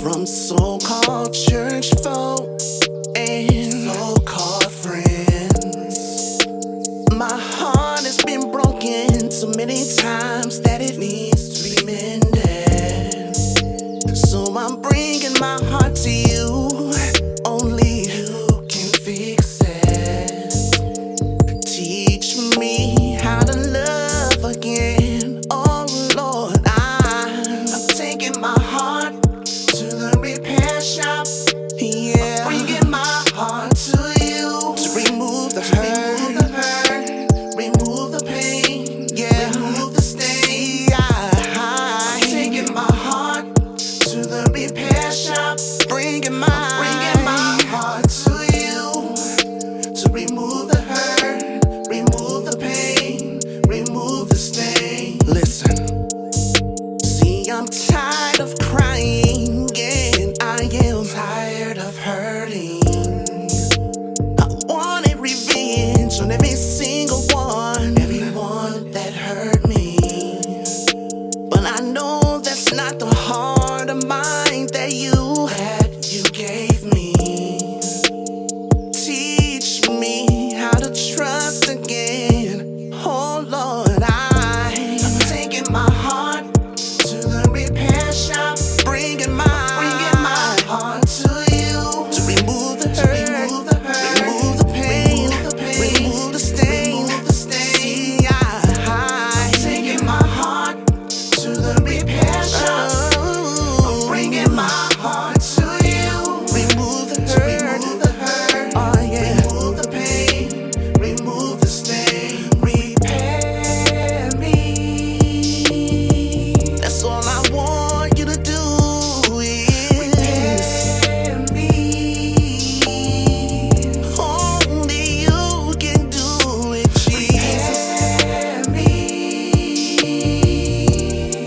from so-called church folk and so-called friends. My heart has been broken so many times that it needs to be mended. So I'm bringing my heart to you. Only you can fix it. Teach me how to love again. Oh Lord, I'm taking my heart to the repair shop. Yeah, I'm bringing my heart to you to remove the hurt, remove the pain, yeah, remove the stain. I'm taking my heart to the repair shop, bringing my heart to you to remove the hurt, remove the pain, remove the stain. Listen, see, I'm tired of crying, and I am tired of hurting. I wanted revenge on every single one, everyone that hurt me. But I know that's not the heart of mine that you gave me. Teach me how to trust again. Oh Lord, I'm taking my heart to the repair shop, bringing my heart to you to remove the hurt, remove the pain, remove the stain. See, I'm taking my heart to the repair shop. I'm bringing my heart to you. Remove the hurt, oh yeah. Remove the pain, remove the stain. Repair me. That's all I want you to do is repair me. Only you can do it, Jesus. Repair me.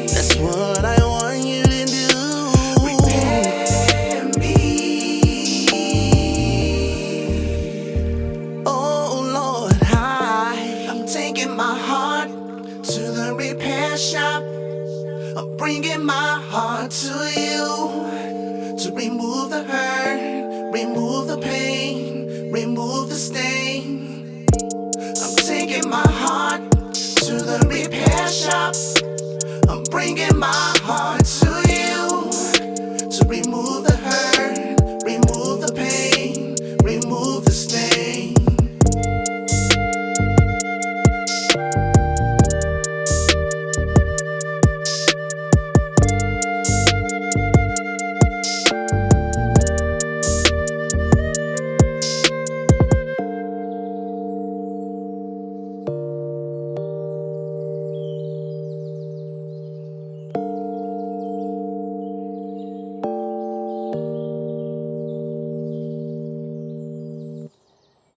That's what I want you to do. Repair me. Oh Lord, I'm taking my heart to the repair shop. I'm bringing my heart to you to remove the hurt, remove the pain, remove the stain. I'm taking my heart to the repair shop. I'm bringing my heart to